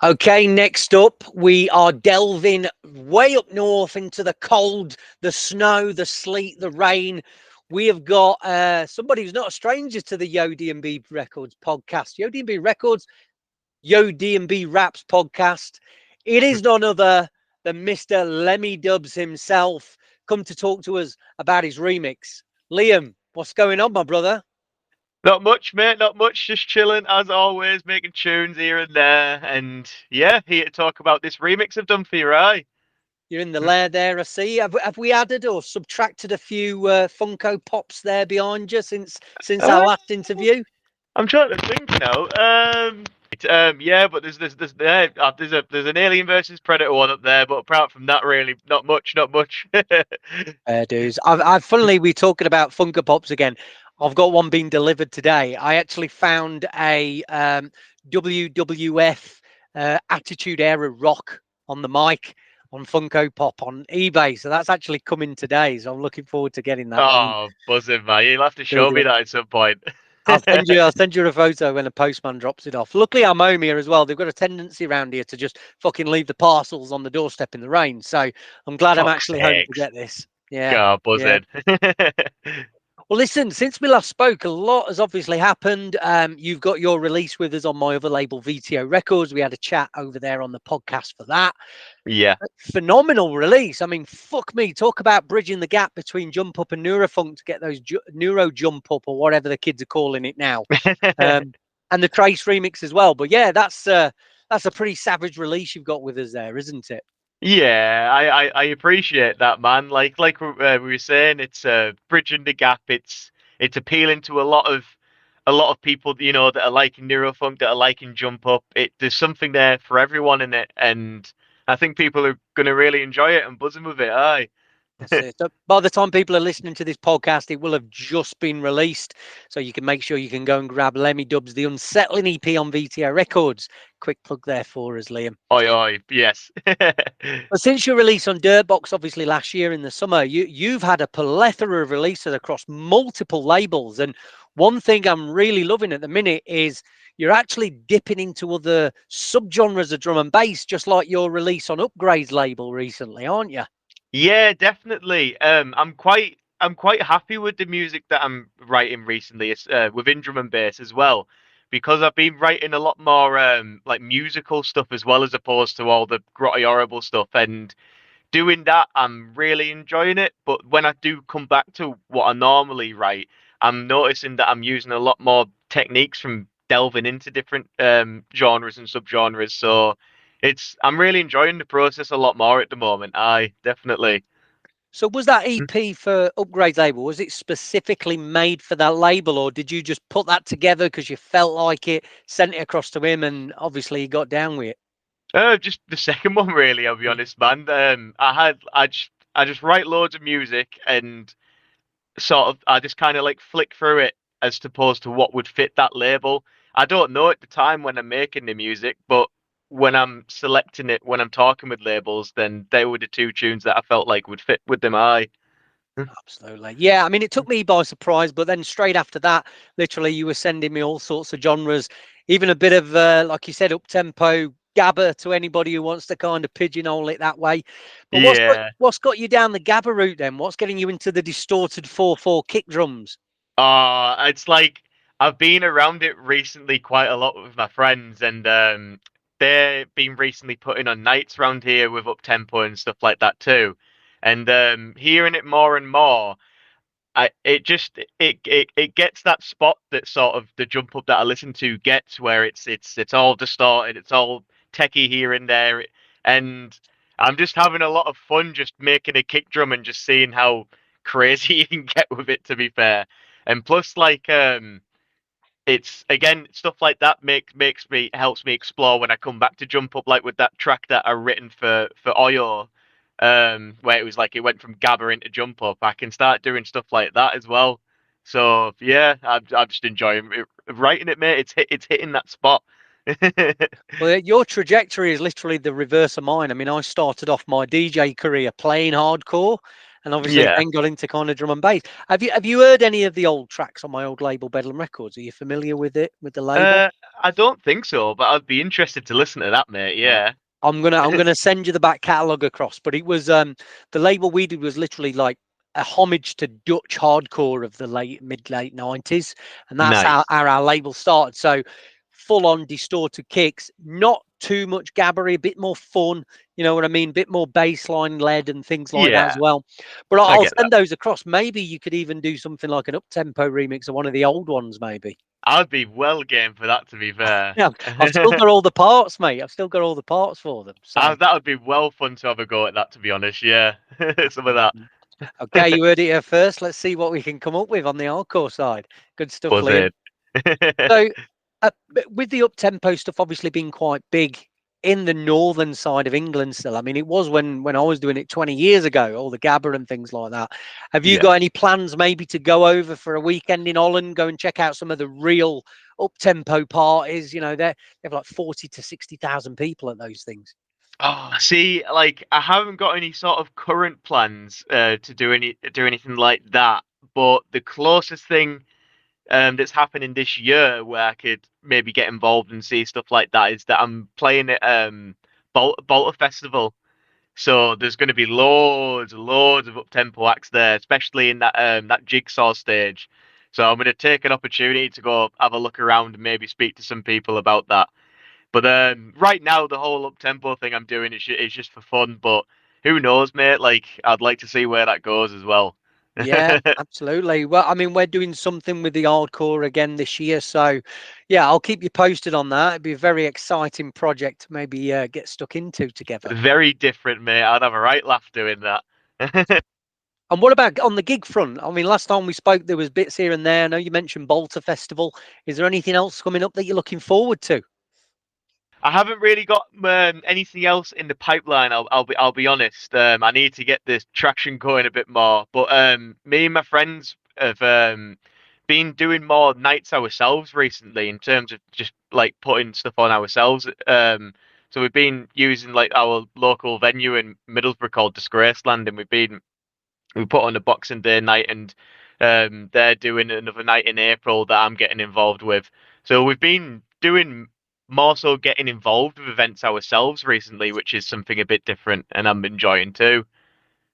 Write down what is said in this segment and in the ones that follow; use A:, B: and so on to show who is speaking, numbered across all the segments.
A: Okay, next up, we are delving way up north into the cold, the snow, the sleet, the rain. We have got somebody who's not a stranger to the Yo DNB Records podcast. Yo DNB Records, Yo DNB Wraps podcast. It is none other than Mr. Lemmy Dubz himself, come to talk to us about his remix. Liam, what's going on, my brother?
B: Not much, mate. Not much. Just chilling as always, making tunes here and there. And yeah, here to talk about this remix I've done for you, right?
A: You're in the lair there, I see. Have we added or subtracted a few Funko Pops there behind you since our
B: Uh,
A: last interview?
B: I'm trying to think now. Yeah, but there's an Alien versus Predator one up there, but apart from that, really, not much, not much.
A: Dudes. I've funnily, we're talking about Funko Pops again. I've got one being delivered today. I actually found a WWF Attitude Era Rock on the mic on Funko Pop on eBay. So that's actually coming today. So I'm looking forward to getting that one.
B: Oh, buzzing, man! You'll have to show me
A: Building.
B: that at some point.
A: I'll send you a photo when the postman drops it off. Luckily, I'm home here as well. They've got a tendency around here to just fucking leave the parcels on the doorstep in the rain. So I'm glad I'm
B: Fuck's
A: actually home to
B: sakes.
A: get this. Yeah.
B: God,
A: Yeah.
B: buzzing.
A: Well, listen, since we last spoke, a lot has obviously happened. You've got your release with us on my other label, VTO Records. We had a chat over there on the podcast for that.
B: Yeah.
A: Phenomenal release. I mean, fuck me. Talk about bridging the gap between Jump Up and Neurofunk to get those Neuro Jump Up or whatever the kids are calling it now. And the Trace remix as well. But yeah, that's a pretty savage release you've got with us there, isn't it?
B: Yeah, I appreciate that, man. Like we were saying, it's bridging the gap. It's appealing to a lot of people, that are liking neurofunk, that are liking jump up. There's something there for everyone in it, and I think people are gonna really enjoy it and buzzing with it. Aye.
A: That's it. So by the time people are listening to this podcast, it will have just been released. So you can make sure you can go and grab Lemmy Dubz, the Unsettling EP on VTO Records. Quick plug there for us, Liam.
B: Oi, oi, yes.
A: But since your release on Dirtbox, obviously last year in the summer, you've had a plethora of releases across multiple labels. And one thing I'm really loving at the minute is you're actually dipping into other subgenres of drum and bass, just like your release on Upgrade's label recently, aren't you?
B: Yeah, definitely. I'm quite happy with the music that I'm writing recently. It's within drum and bass as well, because I've been writing a lot more like musical stuff as well as opposed to all the grotty horrible stuff. And doing that, I'm really enjoying it. But when I do come back to what I normally write, I'm noticing that I'm using a lot more techniques from delving into different genres and subgenres. So I'm really enjoying the process a lot more at the moment. I definitely.
A: So was that EP for Upgrade's label, was it specifically made for that label, or did you just put that together because you felt like it, sent it across to him, and obviously he got down with it?
B: Just the second one, really. I'll be honest, man. I just write loads of music and sort of I just kind of like flick through it as opposed to what would fit that label. I don't know at the time when I'm making the music, but when I'm selecting it, when I'm talking with labels, then they were the two tunes that I felt like would fit with them. I.
A: Absolutely. Yeah, I mean, it took me by surprise, but then straight after that, literally, you were sending me all sorts of genres, even a bit of, like you said, up-tempo gabba to anybody who wants to kind of pigeonhole it that way. But
B: Yeah.
A: what's got you down the gabba route then? What's getting you into the distorted 4/4 kick drums?
B: It's like I've been around it recently quite a lot with my friends, and they've been recently putting on nights around here with up tempo and stuff like that too. And hearing it more and more, it gets that spot that sort of the jump up that I listen to gets, where it's all distorted, it's all techie here and there, and I'm just having a lot of fun just making a kick drum and just seeing how crazy you can get with it, to be fair. And plus, like, it's again stuff like that helps me explore when I come back to jump up, like with that track that I written for Oyo, where it was like it went from gabba into jump up. I can start doing stuff like that as well. So yeah, I'm just enjoying writing it, mate. It's hitting that spot.
A: Well, your trajectory is literally the reverse of mine. I mean, I started off my DJ career playing hardcore, and obviously
B: Yeah.
A: then got into kind of drum and bass. Have you heard any of the old tracks on my old label, Bedlam Records? Are you familiar with it, with the label?
B: I don't think so, but I'd be interested to listen to that, mate.
A: Right.
B: Yeah.
A: I'm gonna send you the back catalogue across. But it was the label we did was literally like a homage to Dutch hardcore of the late 90s, and that's how,
B: Nice.
A: how our label started. So full on distorted kicks, not too much gabbery, a bit more fun. You know what I mean? Bit more bassline led and things like that as
B: Yeah,
A: well. But
B: I
A: I'll
B: get that.
A: send those across. Maybe you could even do something like an up tempo remix of one of the old ones, maybe.
B: I'd be well game for that, to be fair.
A: Yeah, I've still got all the parts, mate. I've still got all the parts for them. So.
B: That would be well fun to have a go at that, to be honest. Yeah, some of that.
A: Okay, you heard it here first. Let's see what we can come up with on the hardcore side. Good stuff,
B: Was
A: Liam.
B: it?
A: So, with the up tempo stuff obviously being quite big in the northern side of England still. I mean, it was when I was doing it 20 years ago, all the Gabba and things like that. Have you
B: Yeah.
A: got any plans maybe to go over for a weekend in Holland, go and check out some of the real up tempo parties? You know, they have like 40 to 60,000 people at those things.
B: Oh, see, like I haven't got any sort of current plans to do anything like that. But the closest thing that's happening this year where I could maybe get involved and see stuff like that is that I'm playing at Bolter Festival. So there's going to be loads and loads of up-tempo acts there, especially in that jigsaw stage. So I'm going to take an opportunity to go have a look around and maybe speak to some people about that. But right now, the whole up-tempo thing I'm doing is just for fun. But who knows, mate? Like I'd like to see where that goes as well.
A: Yeah, absolutely. Well, I mean, we're doing something with the hardcore again this year, so yeah, I'll keep you posted on that. It'd be a very exciting project to maybe get stuck into together.
B: Very different, mate. I'd have a right laugh doing that.
A: And what about on the gig front? I mean, last time we spoke, there was bits here and there. I know you mentioned Bolter Festival. Is there anything else coming up that you're looking forward to?
B: I haven't really got anything else in the pipeline. I'll be honest. I need to get this traction going a bit more. But me and my friends have been doing more nights ourselves recently in terms of just like putting stuff on ourselves. So we've been using like our local venue in Middlesbrough called Disgraceland, and we put on a Boxing Day night, and they're doing another night in April that I'm getting involved with. So we've been doing more so getting involved with events ourselves recently, which is something a bit different, and I'm enjoying too.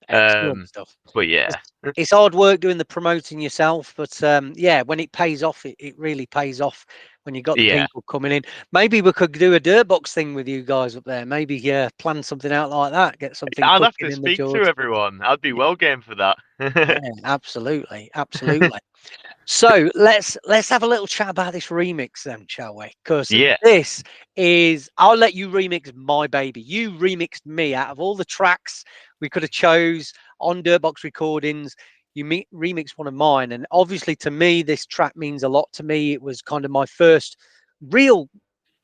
A: Excellent
B: Um,
A: stuff.
B: but
A: It's,
B: yeah,
A: it's hard work doing the promoting yourself, but yeah, when it pays off, it really pays off when you got the
B: yeah,
A: people coming in. Maybe we could do a Dirtbox thing with you guys up there. Maybe plan something out like that. Get something
B: I'd have
A: cooking
B: to
A: in the
B: speak to
A: George.
B: everyone. I'd be
A: Yeah,
B: well game for
A: yeah,
B: that.
A: absolutely, absolutely. So let's have a little chat about this remix then, shall we? Because
B: Yeah,
A: this is I'll let you remix my baby. You remixed me out of all the tracks we could have chose on Dirtbox Recordings. You remixed one of mine, and obviously to me, this track means a lot to me. It was kind of my first real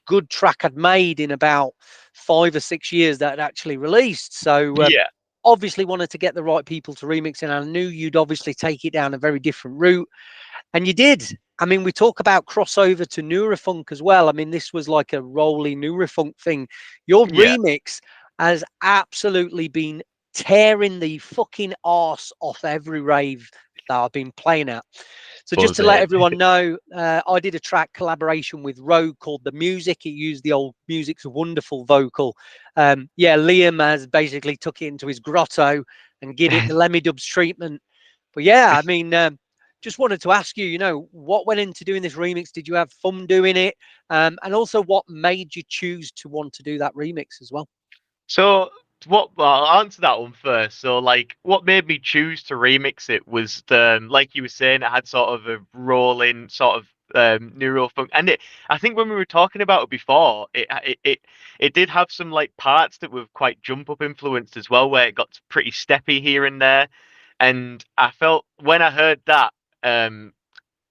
A: good track I'd made in about 5 or 6 years that had actually released. So
B: yeah,
A: obviously wanted to get the right people to remix, and I knew you'd obviously take it down a very different route. And you did. I mean, we talk about crossover to neurofunk as well. I mean, this was like a rolling neurofunk thing. Your
B: yeah.
A: remix has absolutely been tearing the fucking arse off every rave that I've been playing at. So just
B: Was
A: to let
B: it?
A: everyone know, I did a track collaboration with Rogue called The Music. It used the old Music's wonderful vocal. Yeah, Liam has basically took it into his grotto and give it the Lemmy Dubs treatment. But yeah, I mean, just wanted to ask you, what went into doing this remix? Did you have fun doing it? And also, what made you choose to want to do that remix as well?
B: So well, I'll answer that one first. So like what made me choose to remix it was like you were saying, it had sort of a rolling sort of neurofunk, and I think when we were talking about it before, it did have some like parts that were quite jump up influenced as well, where it got pretty steppy here and there. And I felt when I heard that the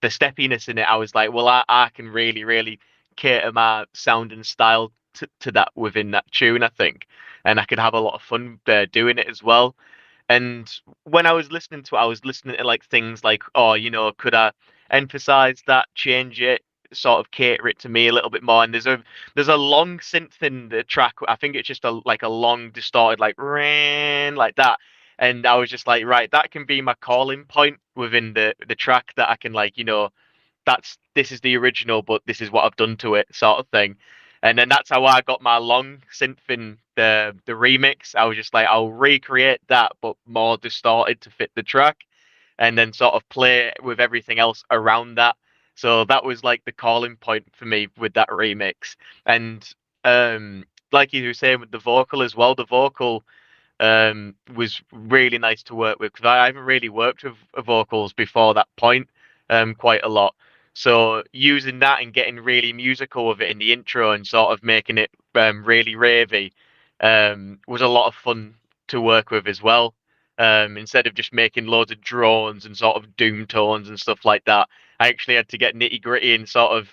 B: steppiness in it, I was like, well, I can really, really cater my sound and style to that within that tune, I think. And I could have a lot of fun doing it as well. And when I was listening to it, I was listening to like things like, oh, could I emphasize that, change it, sort of cater it to me a little bit more? And there's a long synth in the track. I think it's just like a long distorted like ring like that. And I was just like, right, that can be my calling point within the track, that I can, like, this is the original, but this is what I've done to it, sort of thing. And then that's how I got my long synth in the remix. I was just like, I'll recreate that, but more distorted to fit the track, and then sort of play with everything else around that. So that was like the calling point for me with that remix. And like you were saying with the vocal as well, the vocal was really nice to work with, because I haven't really worked with vocals before that point quite a lot. So using that and getting really musical with it in the intro and sort of making it really ravey was a lot of fun to work with as well. Instead of just making loads of drones and sort of doom tones and stuff like that, I actually had to get nitty gritty and sort of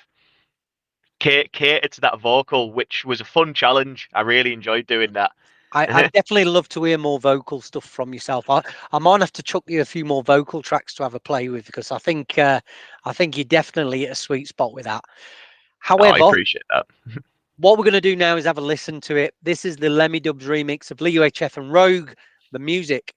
B: cater to that vocal, which was a fun challenge. I really enjoyed doing that.
A: I'd definitely love to hear more vocal stuff from yourself. I might have to chuck you a few more vocal tracks to have a play with, because I think you definitely hit a sweet spot with that. However,
B: I appreciate that.
A: What we're going to do now is have a listen to it. This is the Lemmy Dubz remix of Lee UHF and Rogue, the music.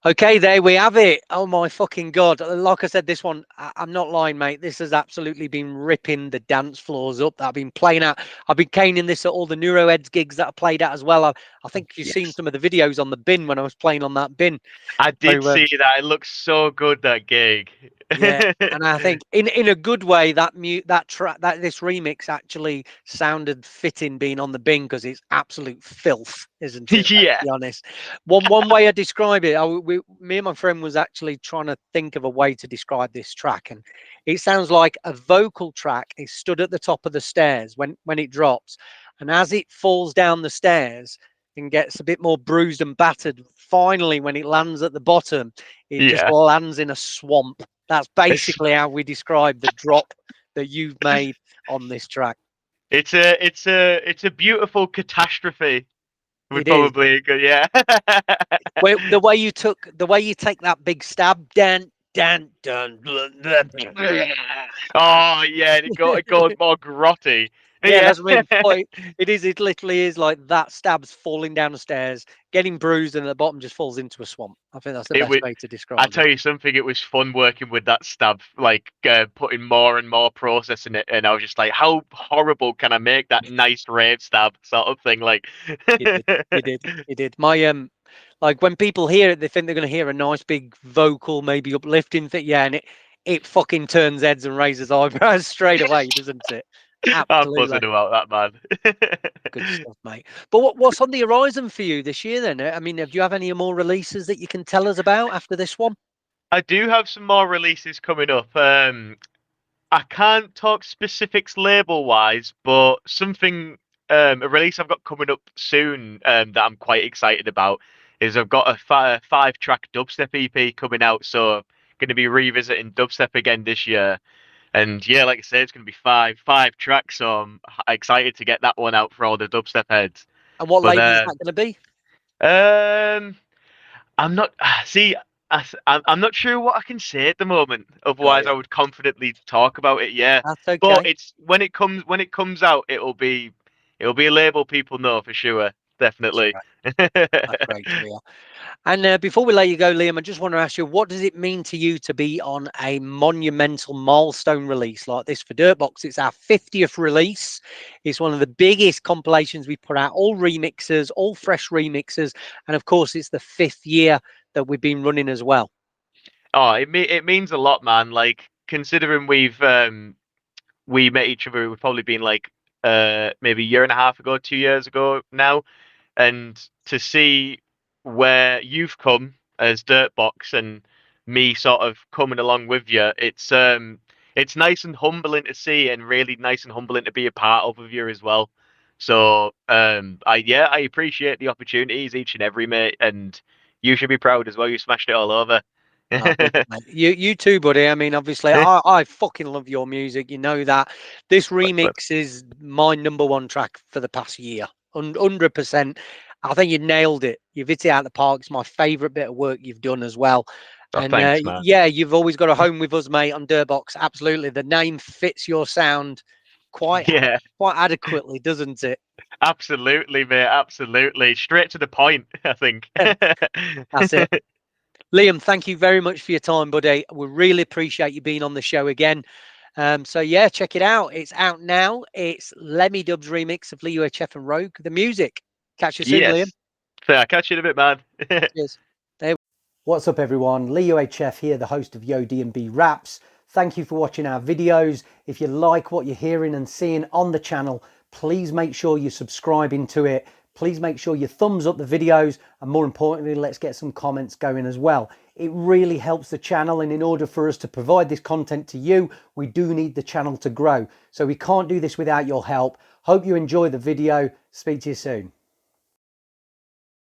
A: Okay, there we have it. Oh my fucking god! Like I said, this one, I'm not lying, mate. This has absolutely been ripping the dance floors up. That I've been playing at. I've been caning this at all the Neuroheads gigs that I played at as well. I think you've seen
B: Yes.
A: some of the videos on the bin when I was playing on that bin.
B: I did
A: So
B: see that. It looks so good, that gig.
A: yeah, and I think in a good way that track that this remix actually sounded fitting being on the bin because it's absolute filth, isn't it? Let's
B: Yeah.
A: be honest. One way I describe it, me and my friend was actually trying to think of a way to describe this track, and it sounds like a vocal track is stood at the top of the stairs when it drops, and as it falls down the stairs and gets a bit more bruised and battered, finally when it lands at the bottom, it just
B: Yeah.
A: lands in a swamp. That's basically how we describe the drop that you've made on this track.
B: It's a beautiful catastrophe. Would
A: It is.
B: probably go, yeah.
A: Well, the way you take that big stab, dun dun dun.
B: Oh yeah, it goes more grotty.
A: Yeah,
B: Yeah.
A: that's what I mean. It is. It literally is like that stab's falling down the stairs, getting bruised, and at the bottom just falls into a swamp. I think that's the
B: It
A: best
B: would.
A: way to
B: I
A: describe it.
B: tell you something, it was fun working with that stab, like putting more and more process in it, and I was just like, how horrible can I make that nice rave stab sort of thing? Like,
A: You did. You did. You did. My like when people hear it, they think they're going to hear a nice big vocal, maybe uplifting thing. Yeah, and it fucking turns heads and raises eyebrows straight away, doesn't it?
B: I'm buzzing
A: Absolutely.
B: about that, man.
A: Good stuff, mate. But what's on the horizon for you this year then? I mean, do you have any more releases that you can tell us about after this one?
B: I do have some more releases coming up. I can't talk specifics label wise, but something a release I've got coming up soon that I'm quite excited about is I've got a five track dubstep EP coming out, so going to be revisiting dubstep again this year. And yeah, like I said, it's going to be five tracks, so I'm excited to get that one out for all the dubstep heads.
A: And what
B: But
A: label is that going to be?
B: um, I'm not see. I'm not sure what I can say at the moment.
A: Got
B: Otherwise,
A: you.
B: I would confidently talk about it. Yeah,
A: That's
B: but
A: okay.
B: it's when it comes out, it'll be a label people know for sure.
A: That's
B: Definitely.
A: great. That's great to hear. And before we let you go, Liam, I just want to ask you, what does it mean to you to be on a monumental milestone release like this for Dirtbox? It's our 50th release. It's one of the biggest compilations we put out, all remixers, all fresh remixers. And of course, it's the 5th year that we've been running as well.
B: Oh, it means a lot, man. Like considering we met each other, we've probably been like maybe a year and a half ago, 2 years ago now, and to see where you've come as Dirtbox and me sort of coming along with you, it's nice and humbling to see and really nice and humbling to be a part of with you as well. So I appreciate the opportunities each and every mate, and you should be proud as well. You smashed it all over.
A: Oh, big up, mate. You too, buddy. I mean, obviously, I fucking love your music. You know that. This remix is my #1 track for the past year. 100%. I think you nailed it. You've hit it out of the park. It's my favourite bit of work you've done as well.
B: Oh,
A: And
B: thanks, man.
A: yeah, you've always got a home with us, mate, on Dirtbox. Absolutely. The name fits your sound quite
B: Yeah,
A: quite adequately, doesn't it?
B: absolutely, mate. Absolutely. Straight to the point, I think.
A: That's it. Liam, thank you very much for your time, buddy. We really appreciate you being on the show again. So yeah, check it out. It's out now. It's Lemmy Dub's remix of Leo Chef and Rogue, the music. Catch you soon, Liam.
B: Yes. So I'll catch you in a bit, man.
A: Cheers. What's up, everyone? Leo HF here, the host of DNB Wraps. Thank you for watching our videos. If you like what you're hearing and seeing on the channel, please make sure you're subscribing to it. Please make sure you thumbs up the videos, and more importantly, let's get some comments going as well. It really helps the channel, and in order for us to provide this content to you, we do need the channel to grow. So we can't do this without your help. Hope you enjoy the video. Speak to you soon.